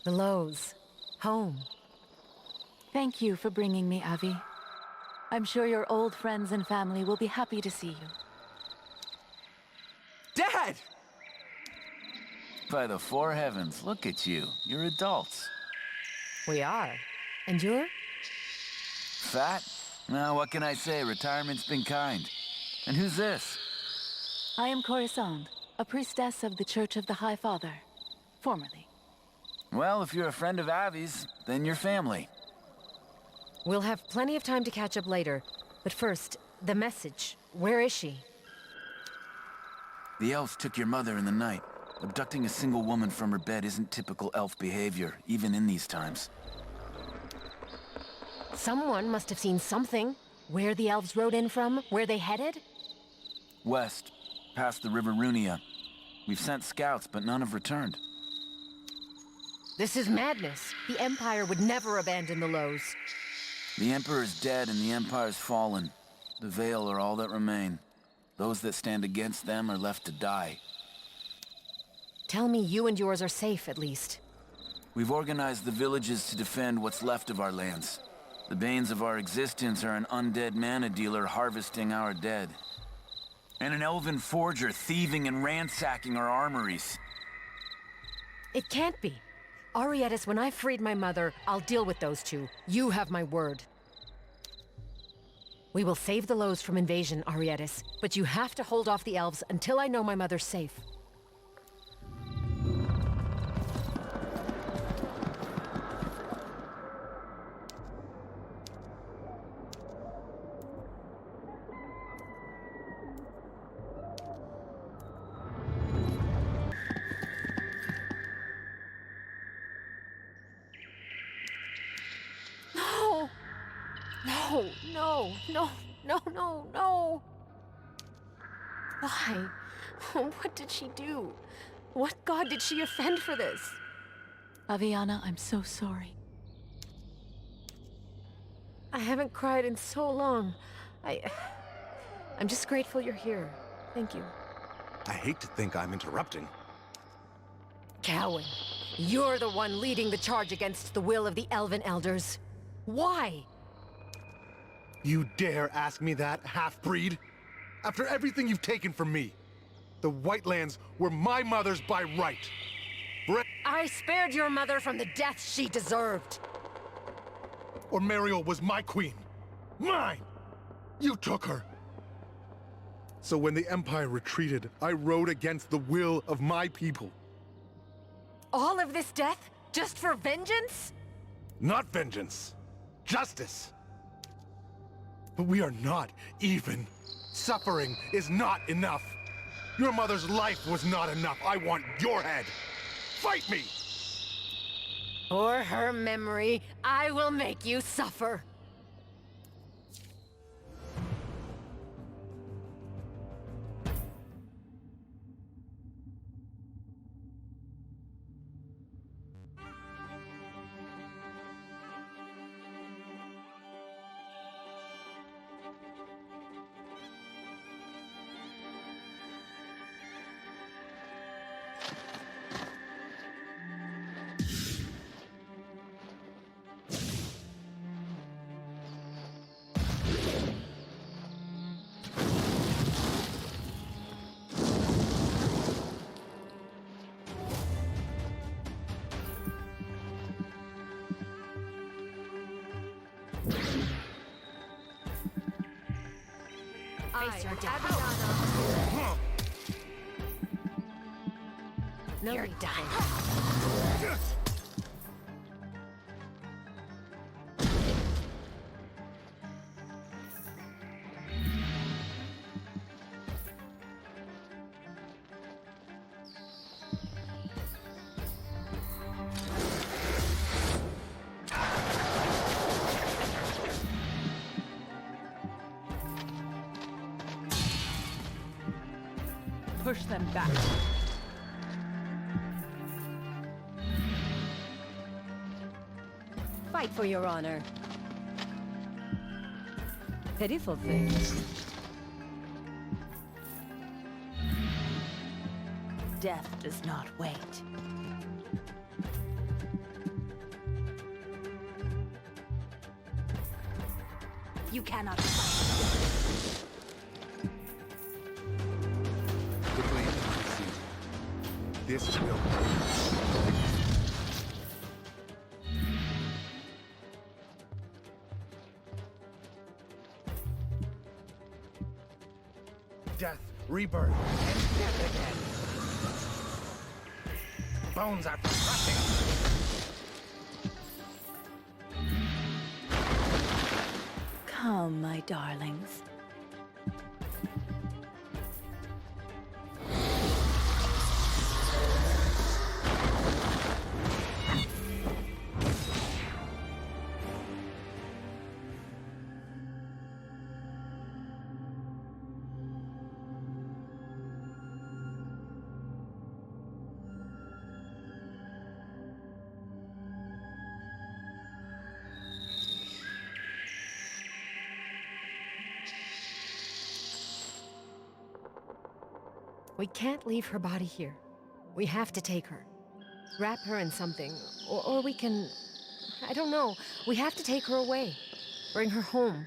The Lowe's. Home. Thank you for bringing me, Avi. I'm sure your old friends and family will be happy to see you. Dad! By the four heavens, look at you. You're adults. We are. And you're? Fat? Well, what can I say? Retirement's been kind. And who's this? I am Coruscant, a priestess of the Church of the High Father. Formerly. Well, if you're a friend of Avi's, then you're family. We'll have plenty of time to catch up later. But first, the message. Where is she? The elves took your mother in the night. Abducting a single woman from her bed isn't typical elf behavior, even in these times. Someone must have seen something. Where the elves rode in from? Where they headed? West, past the River Runia. We've sent scouts, but none have returned. This is madness. The Empire would never abandon the Lowe's. The Emperor's dead and the Empire's fallen. The Veil are all that remain. Those that stand against them are left to die. Tell me you and yours are safe, at least. We've organized the villages to defend what's left of our lands. The banes of our existence are an undead mana dealer harvesting our dead. And an elven forger thieving and ransacking our armories. It can't be. Arietis, when I freed my mother, I'll deal with those two. You have my word. We will save the Lowe's from invasion, Arietis, but you have to hold off the elves until I know my mother's safe. No. Why? What did she do? What god did she offend for this? Aviana, I'm so sorry. I haven't cried in so long. I'm just grateful you're here. Thank you. I hate to think I'm interrupting. Cowan, you're the one leading the charge against the will of the Elven Elders. Why? You dare ask me that, half-breed? After everything you've taken from me, the Whitelands were my mother's by right. I spared your mother from the death she deserved. Or Mariel was my queen. Mine! You took her. So when the Empire retreated, I rode against the will of my people. All of this death? Just for vengeance? Not vengeance. Justice. But we are not even. Suffering is not enough. Your mother's life was not enough. I want your head. Fight me! For her memory, I will make you suffer. Face your death. No, you're done. Push them back. Fight for your honor. Pitiful things. Death does not wait. You cannot. The blame is received. This will death, rebirth, and death again. Bones are crushing. Come, my darlings. We can't leave her body here. We have to take her. Wrap her in something, or we can... I don't know. We have to take her away. Bring her home.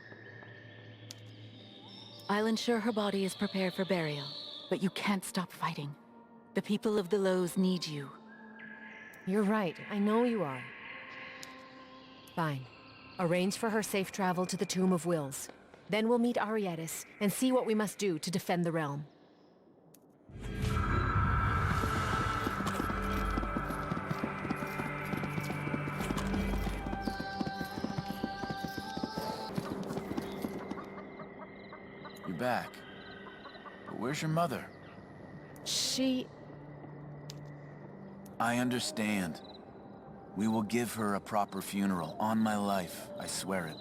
I'll ensure her body is prepared for burial, but you can't stop fighting. The people of the Lows need you. You're right. I know you are. Fine. Arrange for her safe travel to the Tomb of Wills. Then we'll meet Arietis and see what we must do to defend the realm. You're back. But where's your mother? She... I understand. We will give her a proper funeral. On my life, I swear it.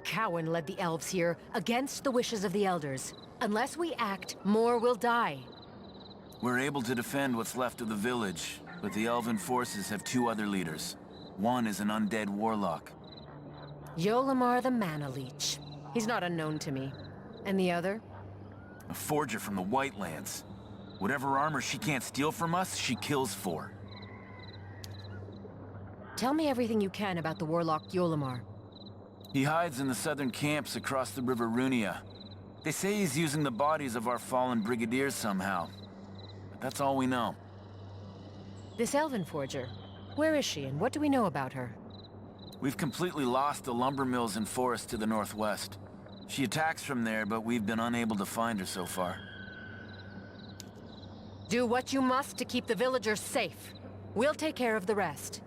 Cowan led the elves here against the wishes of the elders. Unless we act, more will die. We're able to defend what's left of the village, but the elven forces have two other leaders. One is an undead warlock. Yolimar the Mana Leech. He's not unknown to me. And the other? A forger from the Whitelands. Whatever armor she can't steal from us, she kills for. Tell me everything you can about the warlock Yolimar. He hides in the southern camps across the River Runia. They say he's using the bodies of our fallen brigadiers somehow. But that's all we know. This elven forger, where is she and what do we know about her? We've completely lost the lumber mills and forest to the northwest. She attacks from there, but we've been unable to find her so far. Do what you must to keep the villagers safe. We'll take care of the rest.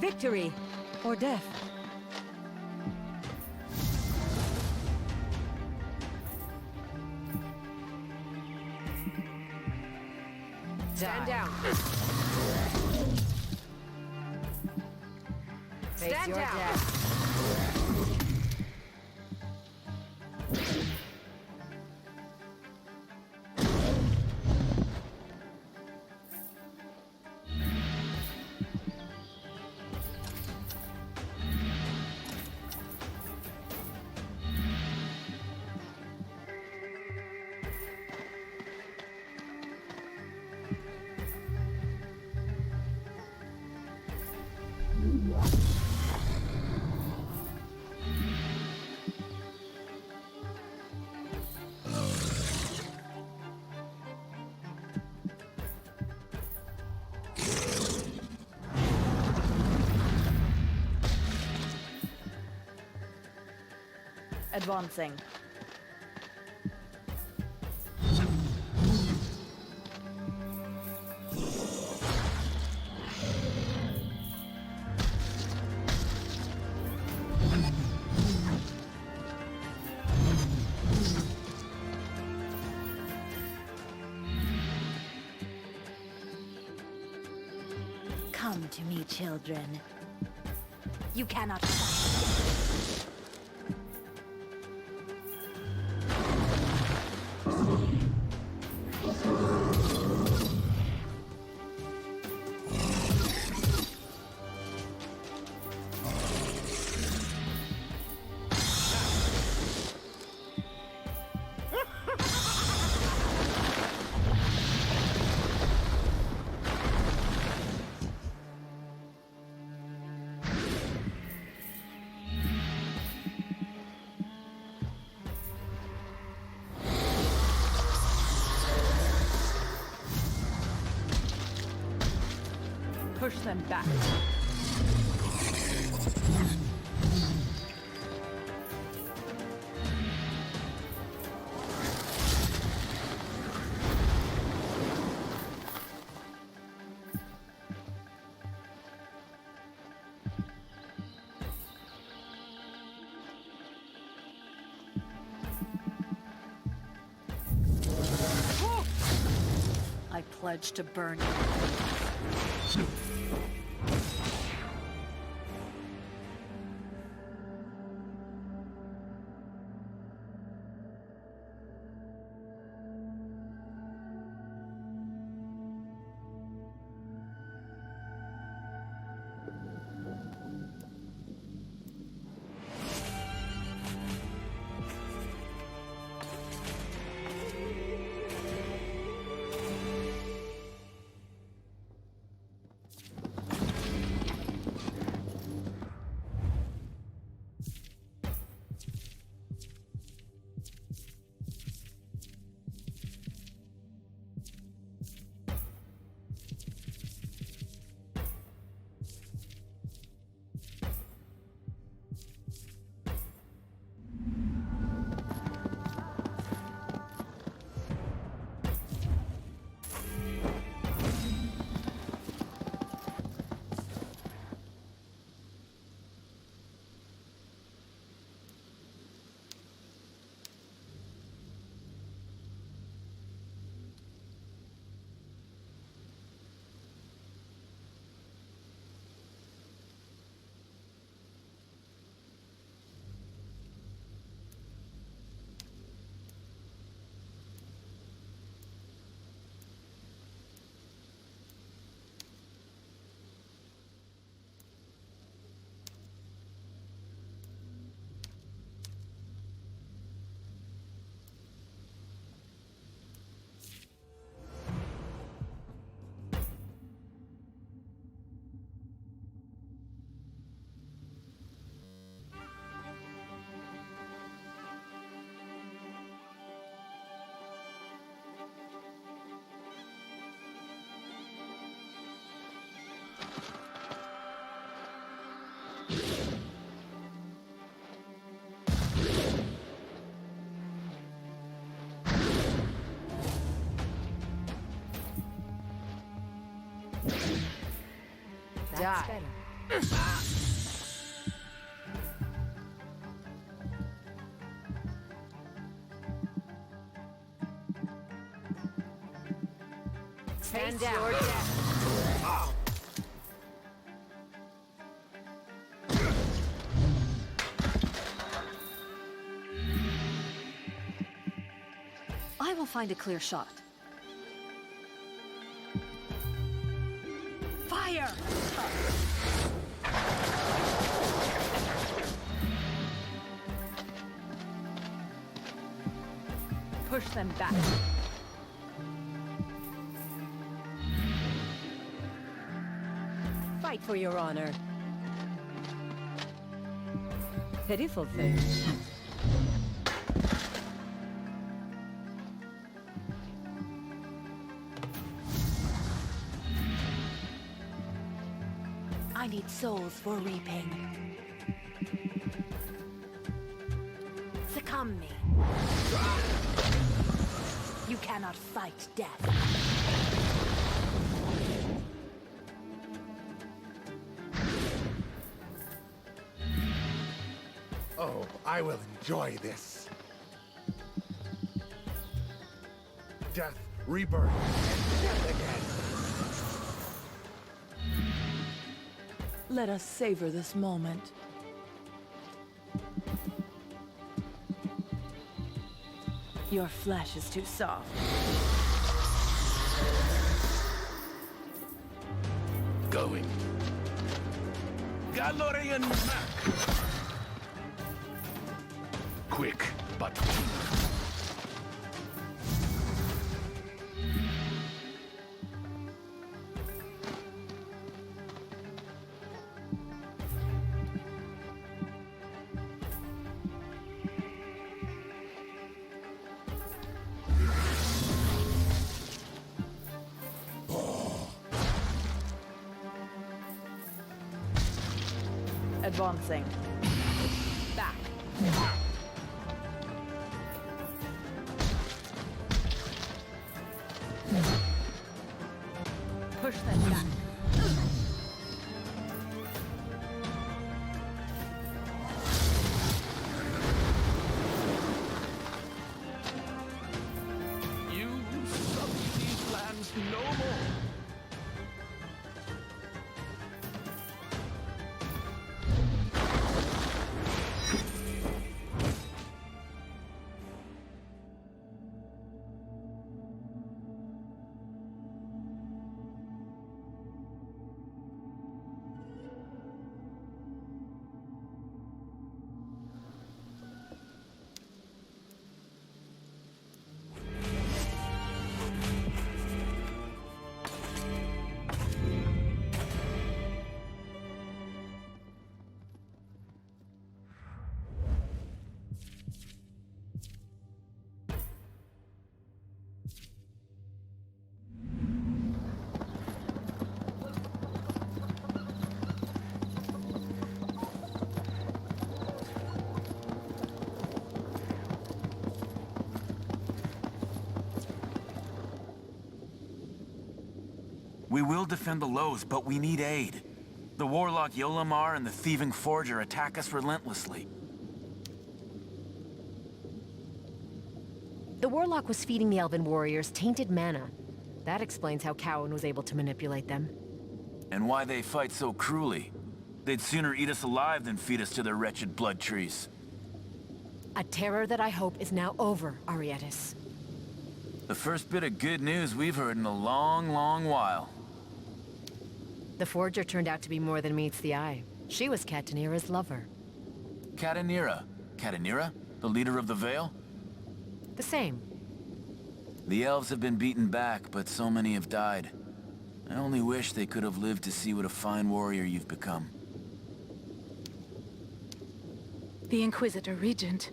Victory or death. Stand down. Stand down. Advancing. Come to me, children. You cannot. Push them back. I pledge to burn you. That's better. Stand down. I will find a clear shot. Fire! Push them back. Fight for your honor. Pitiful thing. I need souls for reaping. Succumb me. You cannot fight death. Oh, I will enjoy this. Death, rebirth, and death again. Let us savor this moment. Your flesh is too soft. Going. Galorian Mac! Quick, but... Advancing. Back. Push them back. You subdue these lands no more! We will defend the Lows, but we need aid. The warlock Yolamar and the thieving forger attack us relentlessly. The warlock was feeding the elven warriors tainted mana. That explains how Cowan was able to manipulate them. And why they fight so cruelly. They'd sooner eat us alive than feed us to their wretched blood trees. A terror that I hope is now over, Arietis. The first bit of good news we've heard in a long, long while. The forger turned out to be more than meets the eye. She was Katanira's lover. Katanira? Katanira? The leader of the Vale? The same. The elves have been beaten back, but so many have died. I only wish they could have lived to see what a fine warrior you've become. The Inquisitor Regent.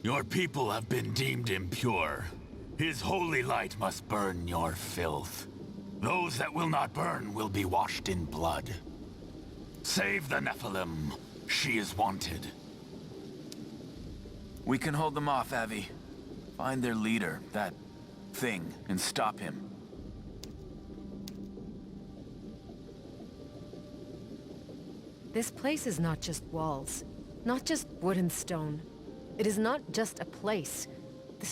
Your people have been deemed impure. His holy light must burn your filth. Those that will not burn will be washed in blood. Save the Nephilim. She is wanted. We can hold them off, Avi. Find their leader, that thing, and stop him. This place is not just walls, not just wood and stone. It is not just a place.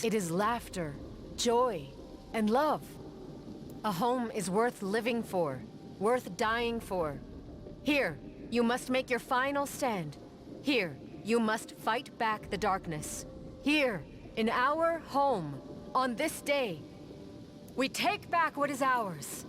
It is laughter, joy, and love. A home is worth living for, worth dying for. Here, you must make your final stand. Here, you must fight back the darkness. Here, in our home, on this day, we take back what is ours.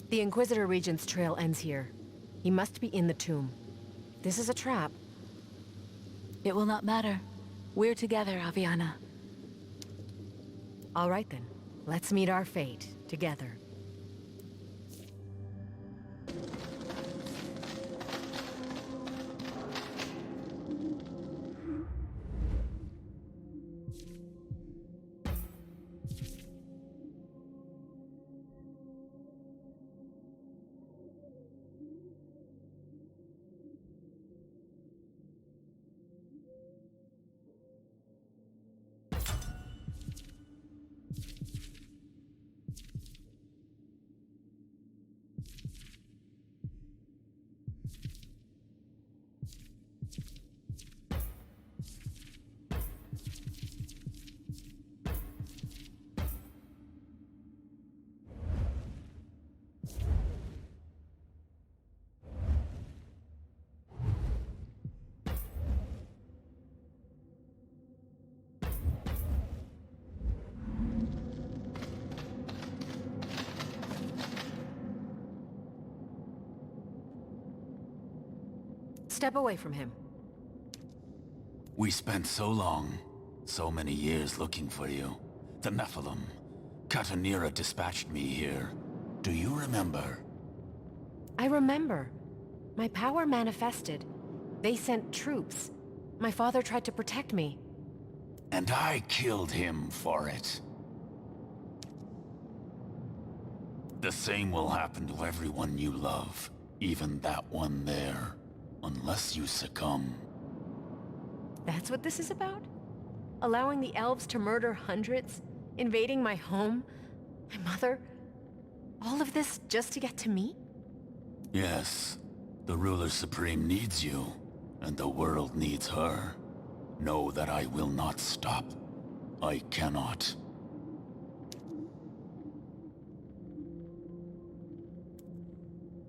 The Inquisitor Regent's trail ends here. He must be in the tomb. This is a trap. It will not matter. We're together, Aviana. All right then. Let's meet our fate together. step away from him. We spent so long, so many years looking for you. The Nephilim. Katanira dispatched me here. Do you remember? I remember. My power manifested. They sent troops. My father tried to protect me. And I killed him for it. The same will happen to everyone you love, even that one there, unless you succumb. That's what this is about? Allowing the elves to murder hundreds? Invading my home? My mother? All of this just to get to me? Yes. The Ruler Supreme needs you, and the world needs her. Know that I will not stop. I cannot.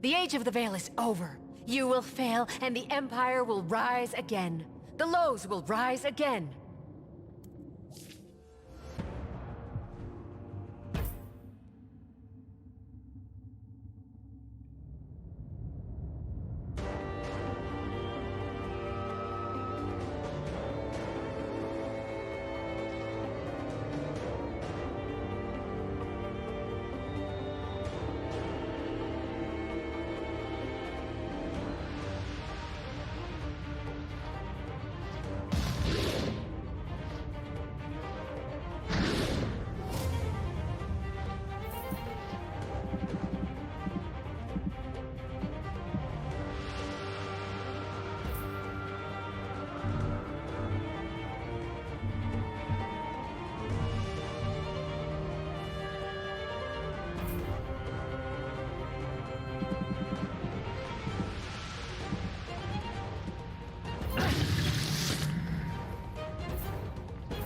The Age of the Veil is over. You will fail, and the Empire will rise again. The Lows will rise again.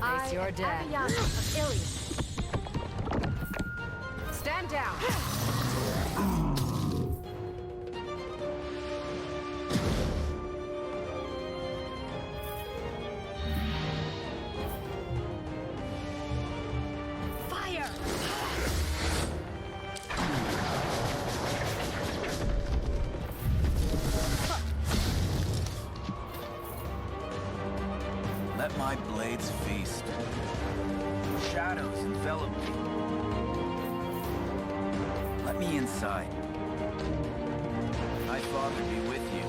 Face your death. Of Iliad. Stand down. Fire! Let my blades feast. Shadows envelop me. Let me inside. My father be with you.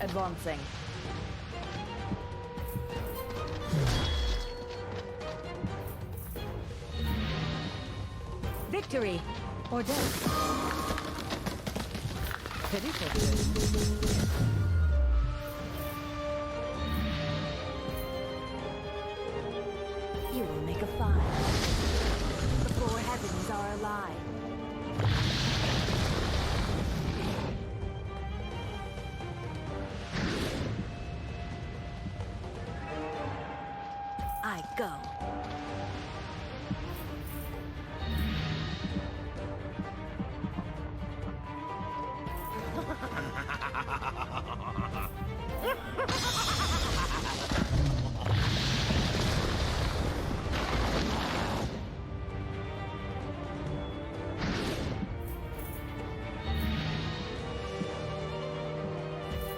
Advancing. Victory or death. Pitiful thing. You will make a fire. The four heavens are alive. I go.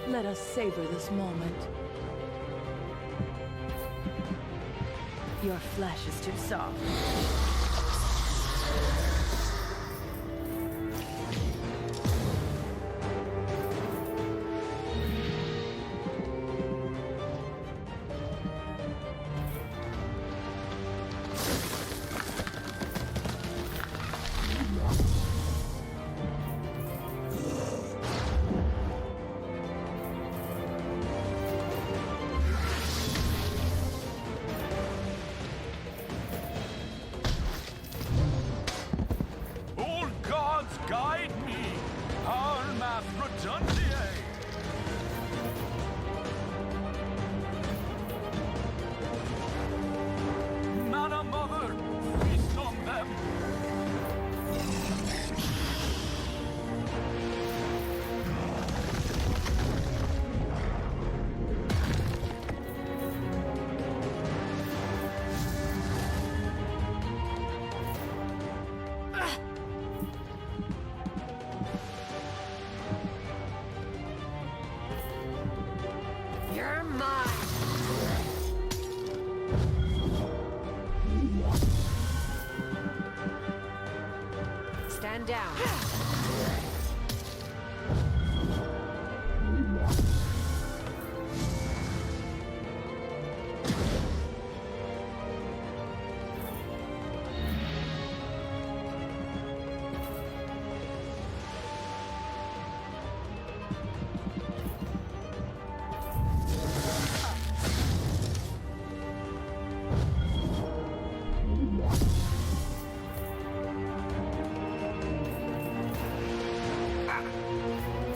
Let us savor this moment. Your flesh is too soft. Stand down.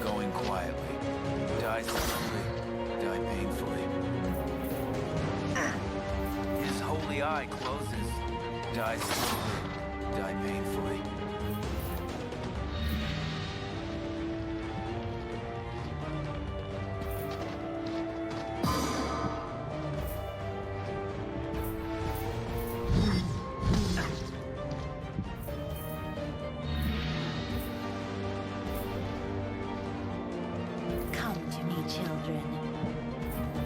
Going quietly. Die slowly. Die painfully. His holy eye closes. Die slowly. Die painfully. Come to me, children.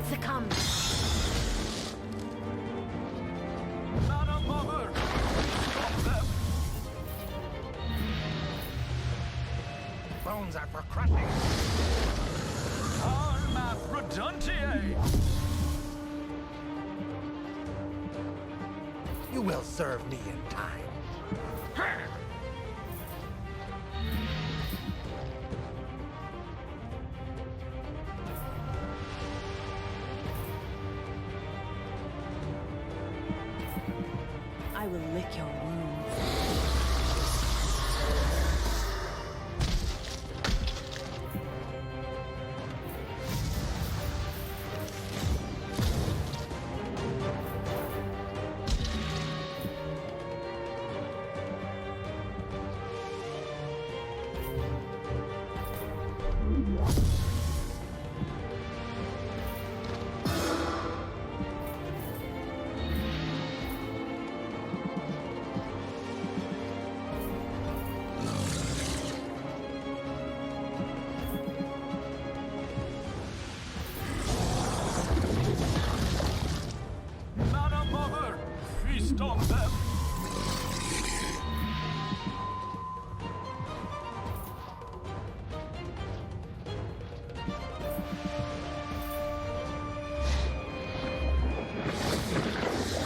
Succumb. Not a mother! Stop them! Bones are for crushing. Arma Reduntiae! You will serve me in time. I will lick your wounds. Not a mother! Feast on them!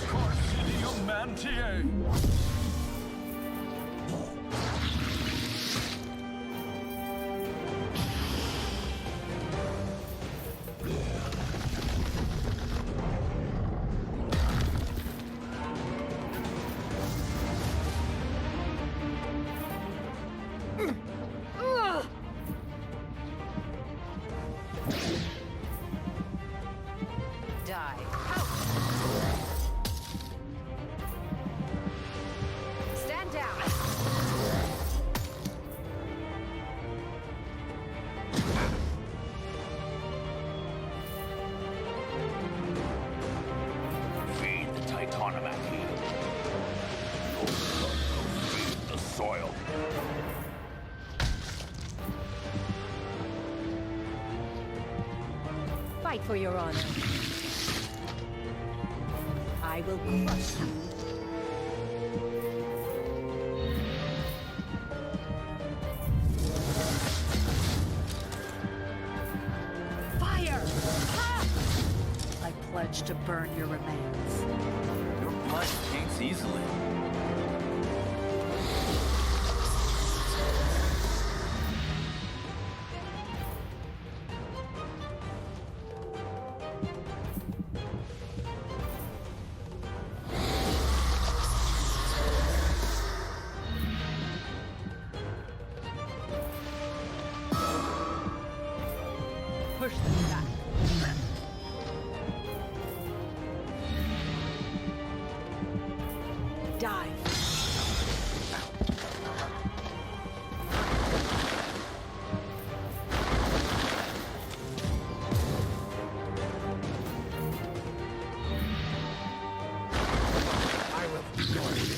Carcidium Mantiae! Die. Stand down. Feed the Titanomachy. Feed the soil. Fight for your honor. I will crush you. Fire! Ha! I pledge to burn your remains. Your blood taints easily. Push them back. Die. I will destroy you.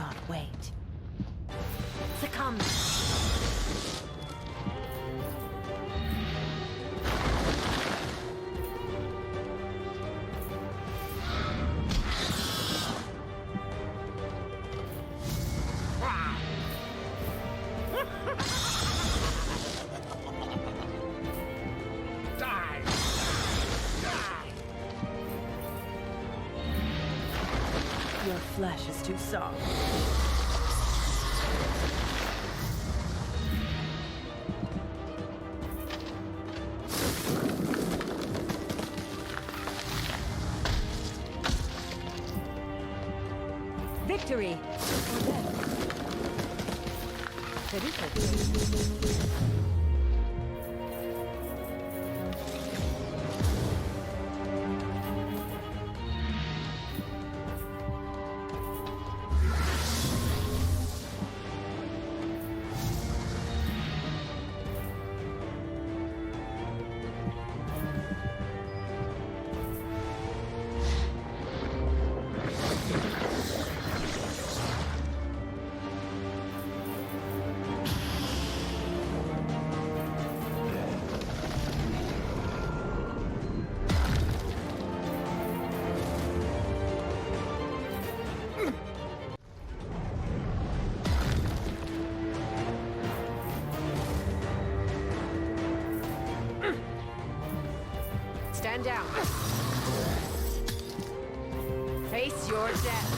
cannot wait. Succumb. Your flesh is too soft. Victory! Or death. Stand down. Face your death.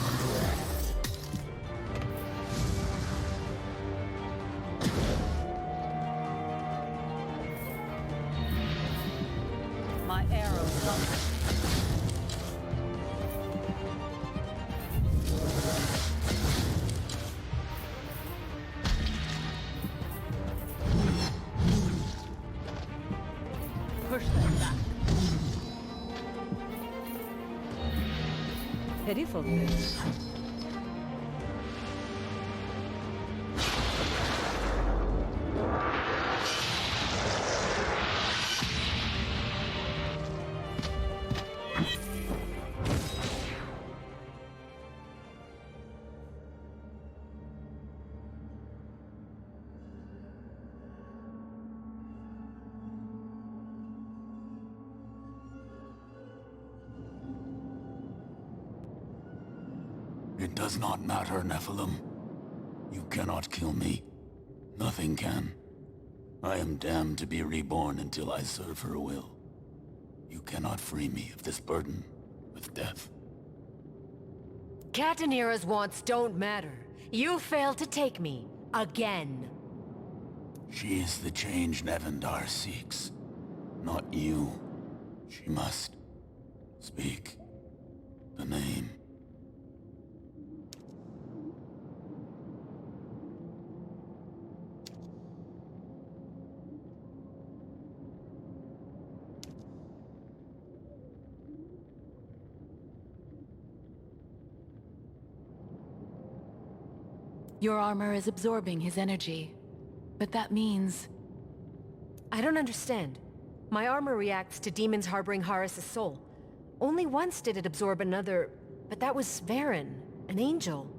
My arrows come. Push them back. Pitiful. It does not matter, Nephilim. You cannot kill me. Nothing can. I am damned to be reborn until I serve her will. You cannot free me of this burden with death. Catanira's wants don't matter. You failed to take me. Again. She is the change Nevendar seeks. Not you. She must speak the name. Your armor is absorbing his energy. But that means... I don't understand. My armor reacts to demons harboring Horus's soul. Only once did it absorb another, but that was Varen, an angel.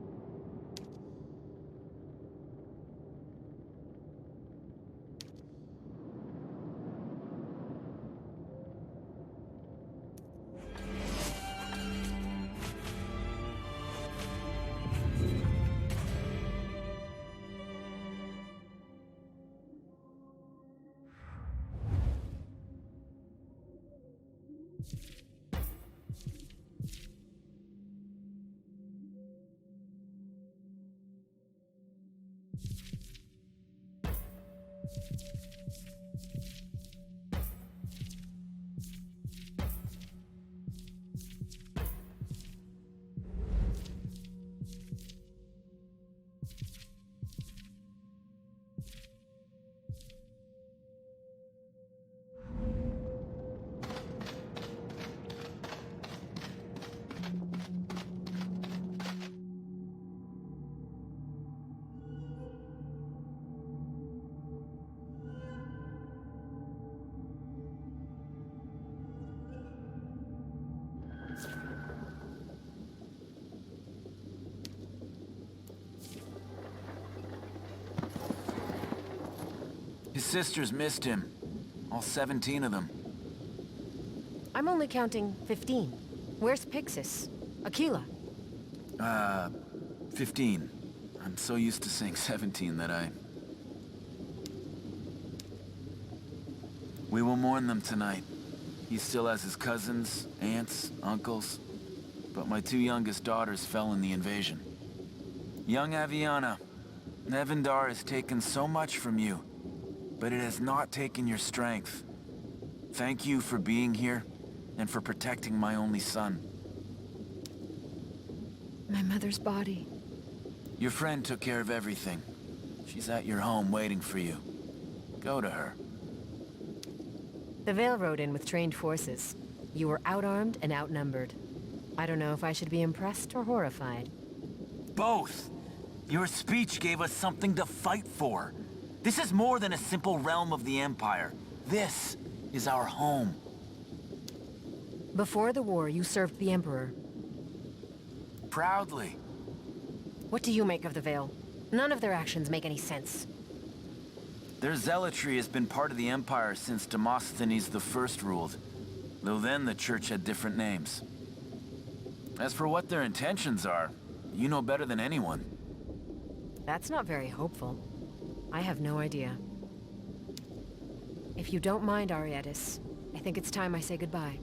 His sisters missed him. All 17 of them. I'm only counting 15. Where's Pixis? Aquila? 15. I'm so used to saying 17 that We will mourn them tonight. He still has his cousins, aunts, uncles. But my 2 youngest daughters fell in the invasion. Young Aviana, Nevendar has taken so much from you, but it has not taken your strength. Thank you for being here, and for protecting my only son. My mother's body. Your friend took care of everything. She's at your home waiting for you. Go to her. The Vale rode in with trained forces. You were outarmed and outnumbered. I don't know if I should be impressed or horrified. Both! Your speech gave us something to fight for. This is more than a simple realm of the Empire. This is our home. Before the war, you served the Emperor. Proudly. What do you make of the Vale? None of their actions make any sense. Their zealotry has been part of the Empire since Demosthenes I ruled, though then the Church had different names. As for what their intentions are, you know better than anyone. That's not very hopeful. I have no idea. If you don't mind, Arietis, I think it's time I say goodbye.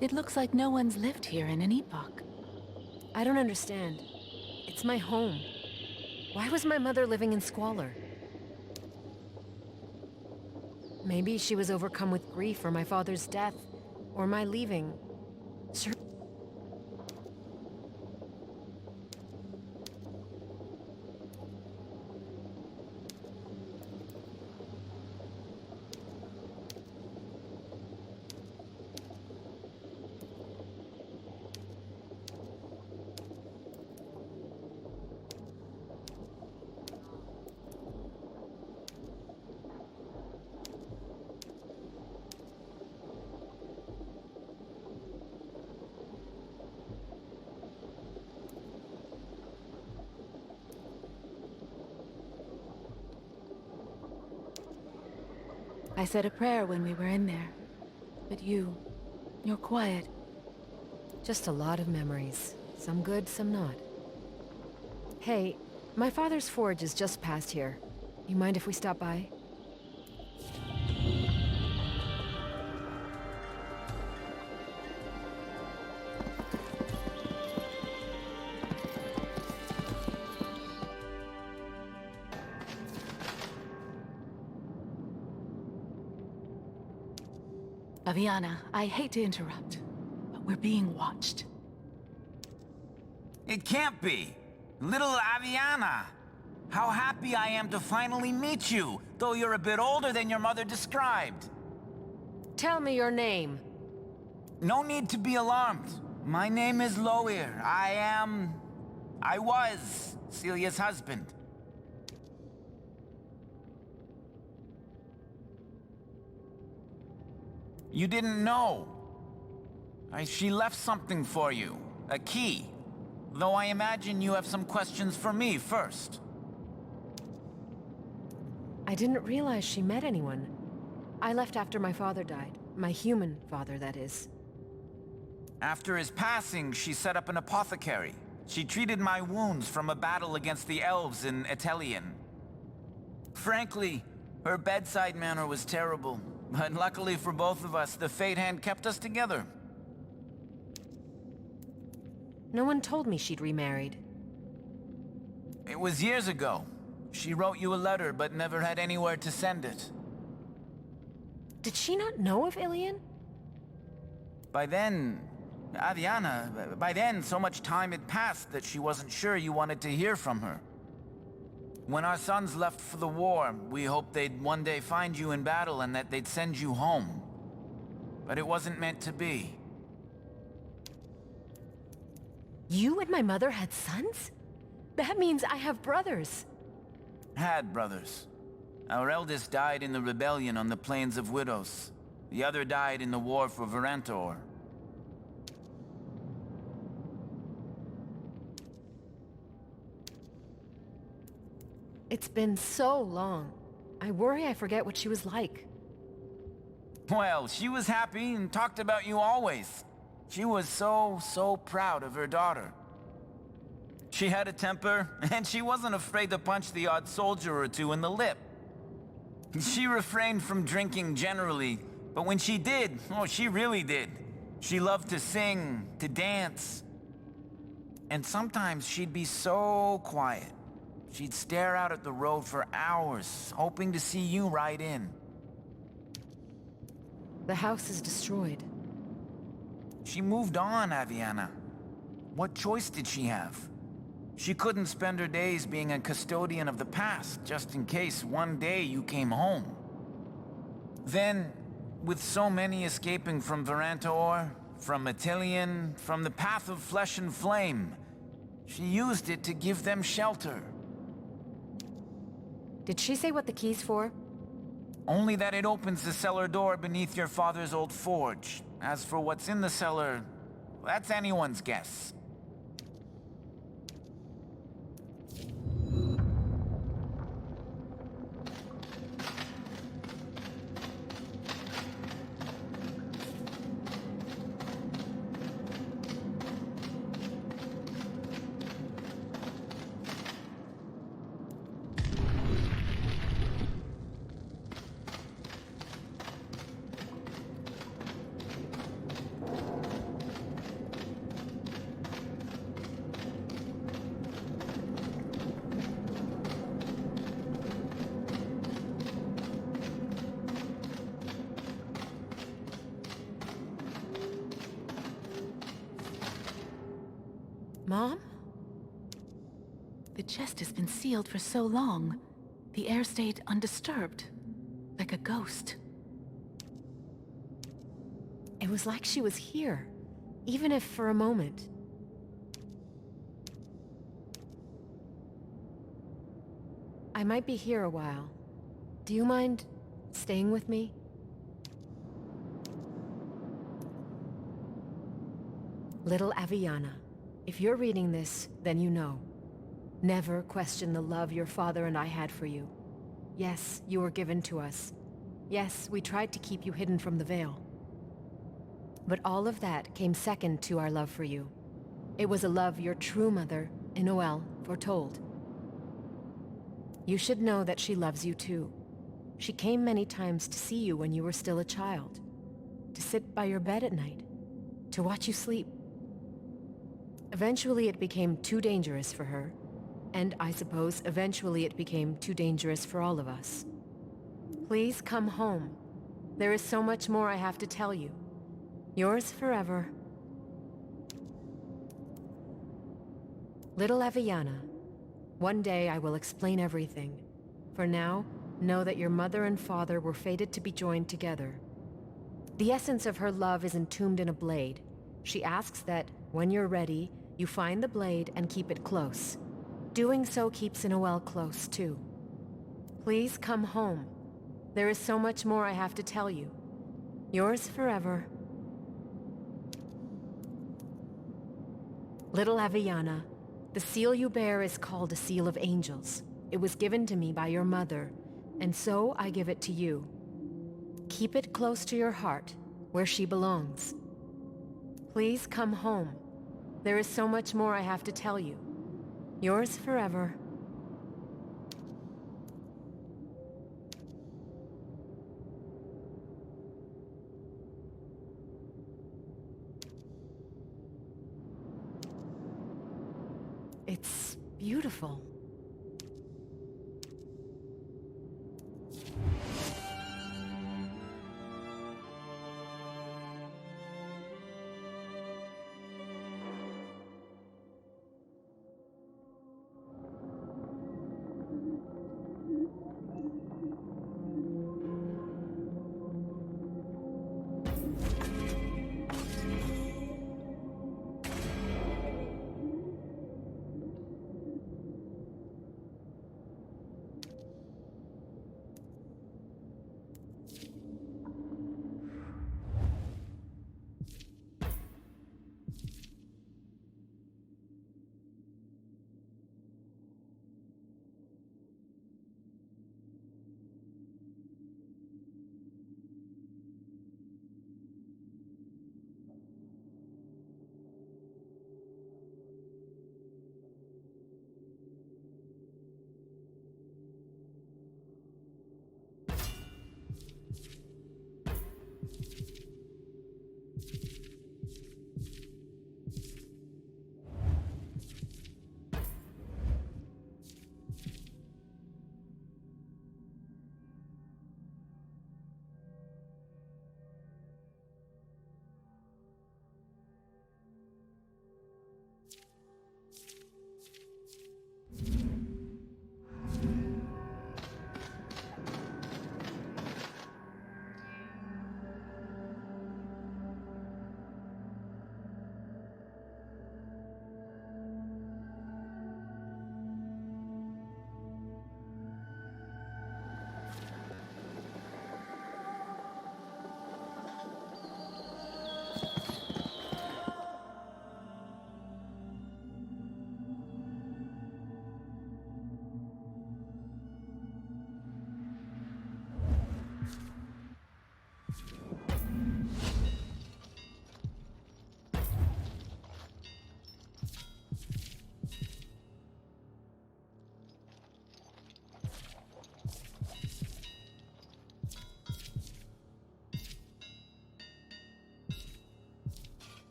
It looks like no one's lived here in an epoch. I don't understand. It's my home. Why was my mother living in squalor? Maybe she was overcome with grief for my father's death, or my leaving. Sir. I said a prayer when we were in there. But you're quiet. Just a lot of memories. Some good, some not. Hey, my father's forge is just past here. You mind if we stop by? Aviana, I hate to interrupt, but we're being watched. It can't be! Little Aviana! How happy I am to finally meet you, though you're a bit older than your mother described. Tell me your name. No need to be alarmed. My name is Loir. I was Celia's husband. You didn't know. She left something for you. A key. Though I imagine you have some questions for me first. I didn't realize she met anyone. I left after my father died. My human father, that is. After his passing, she set up an apothecary. She treated my wounds from a battle against the elves in Etelian. Frankly, her bedside manner was terrible. But luckily for both of us, the fate hand kept us together. No one told me she'd remarried. It was years ago. She wrote you a letter, but never had anywhere to send it. Did she not know of Ilian? By then, Aviana, by then so much time had passed that she wasn't sure you wanted to hear from her. When our sons left for the war, we hoped they'd one day find you in battle and that they'd send you home. But it wasn't meant to be. You and my mother had sons? That means I have brothers. Had brothers. Our eldest died in the rebellion on the Plains of Widows. The other died in the war for Varantor. It's been so long. I worry I forget what she was like. Well, she was happy and talked about you always. She was so proud of her daughter. She had a temper, and she wasn't afraid to punch the odd soldier or two in the lip. She refrained from drinking generally, but when she did, oh, she really did. She loved to sing, to dance. And sometimes she'd be so quiet. She'd stare out at the road for hours, hoping to see you ride in. The house is destroyed. She moved on, Aviana. What choice did she have? She couldn't spend her days being a custodian of the past, just in case one day you came home. Then, with so many escaping from Varantor, from Etelian, from the path of flesh and flame, she used it to give them shelter. Did she say what the key's for? Only that it opens the cellar door beneath your father's old forge. As for what's in the cellar, that's anyone's guess. Mom? The chest has been sealed for so long. The air stayed undisturbed, like a ghost. It was like she was here, even if for a moment. I might be here a while. Do you mind staying with me? Little Aviana, if you're reading this, then you know. Never question the love your father and I had for you. Yes, you were given to us. Yes, we tried to keep you hidden from the veil. But all of that came second to our love for you. It was a love your true mother, Noel, foretold. You should know that she loves you too. She came many times to see you when you were still a child, to sit by your bed at night, to watch you sleep. Eventually it became too dangerous for her, and I suppose eventually it became too dangerous for all of us. Please come home. There is so much more I have to tell you. Yours forever, Little Aviana. One day I will explain everything. For now, know that your mother and father were fated to be joined together. The essence of her love is entombed in a blade. She asks that, when you're ready, you find the blade and keep it close. Doing so keeps Noel close, too. Please come home. There is so much more I have to tell you. Yours forever, Little Aviana. The seal you bear is called a seal of angels. It was given to me by your mother, and so I give it to you. Keep it close to your heart, where she belongs. Please come home. There is so much more I have to tell you. Yours forever, It's beautiful.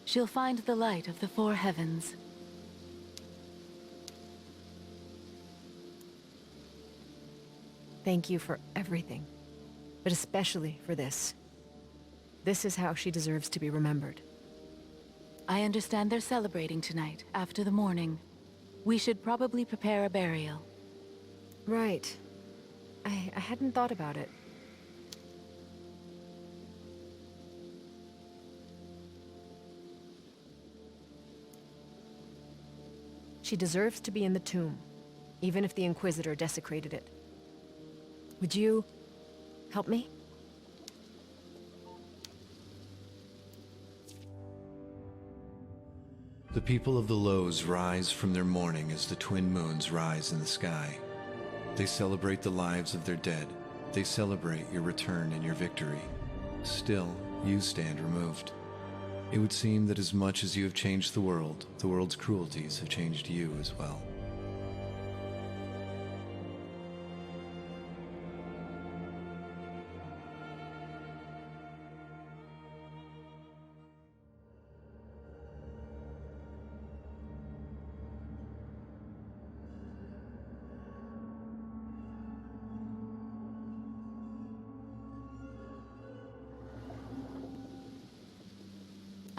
She'll find the light of the four heavens. Thank you for everything, but especially for this. This is how she deserves to be remembered. I understand they're celebrating tonight, after the mourning. We should probably prepare a burial. Right. I hadn't thought about it. She deserves to be in the tomb, even if the Inquisitor desecrated it. Would you help me? The people of the Lows rise from their mourning as the twin moons rise in the sky. They celebrate the lives of their dead. They celebrate your return and your victory. Still, you stand removed. It would seem that as much as you have changed the world's cruelties have changed you as well.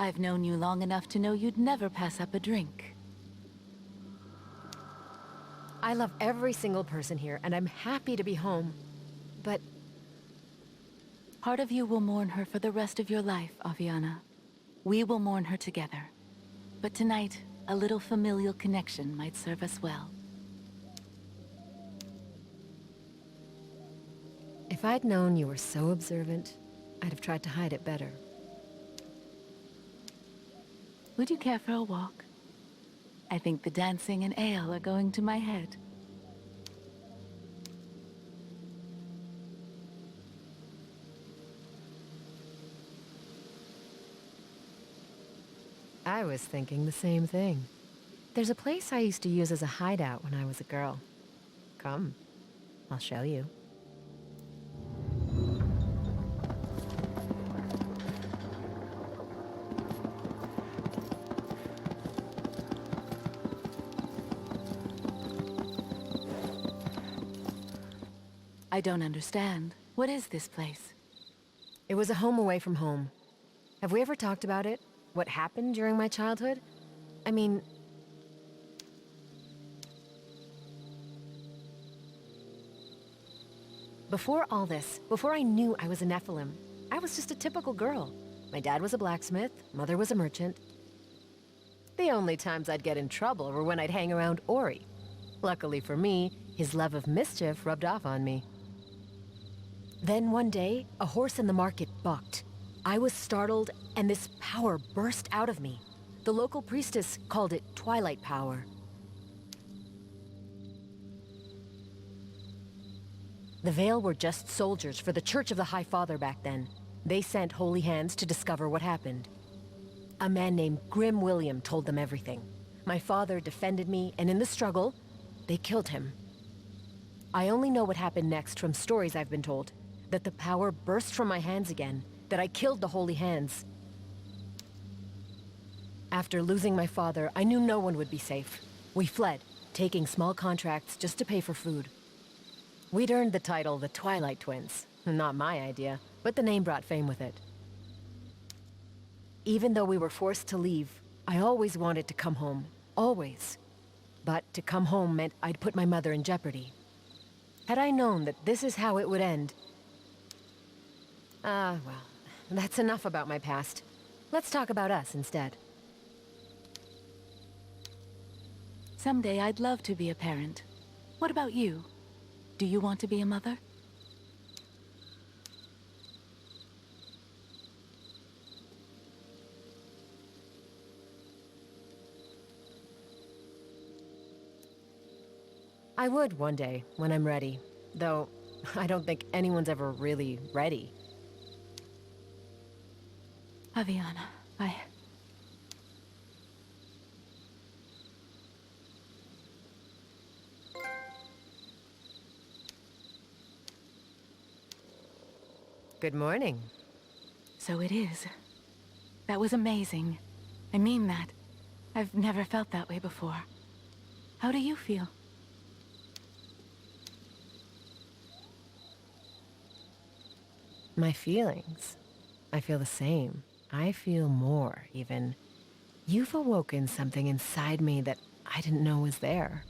I've known you long enough to know you'd never pass up a drink. I love every single person here, and I'm happy to be home. But Part of you will mourn her for the rest of your life, Aviana. We will mourn her together. But tonight, a little familial connection might serve us well. if I'd known you were so observant, I'd have tried to hide it better. Would you care for a walk? I think the dancing and ale are going to my head. I was thinking the same thing. There's a place I used to use as a hideout when I was a girl. Come, I'll show you. I don't understand. What is this place? It was a home away from home. Have we ever talked about it? What happened during my childhood? I mean... Before all this, before I knew I was a Nephilim, I was just a typical girl. My dad was a blacksmith, mother was a merchant. The only times I'd get in trouble were when I'd hang around Ori. Luckily for me, his love of mischief rubbed off on me. Then one day, a horse in the market bucked. I was startled, and this power burst out of me. The local priestess called it Twilight Power. The Veil were just soldiers for the Church of the High Father back then. They sent holy hands to discover what happened. A man named Grim William told them everything. My father defended me, and in the struggle, they killed him. I only know what happened next from stories I've been told. That the power burst from my hands again, that I killed the holy hands. After losing my father, I knew no one would be safe. We fled, taking small contracts just to pay for food. We'd earned the title the Twilight Twins. Not my idea, but the name brought fame with it. Even though we were forced to leave, I always wanted to come home. Always. But to come home meant I'd put my mother in jeopardy. Had I known that this is how it would end... well, that's enough about my past. Let's talk about us instead. Someday I'd love to be a parent. What about you? Do you want to be a mother? I would one day, when I'm ready. Though, I don't think anyone's ever really ready. Aviana, Good morning. So it is. That was amazing. I mean that. I've never felt that way before. How do you feel? My feelings. I feel the same. I feel more, even. You've awoken something inside me that I didn't know was there.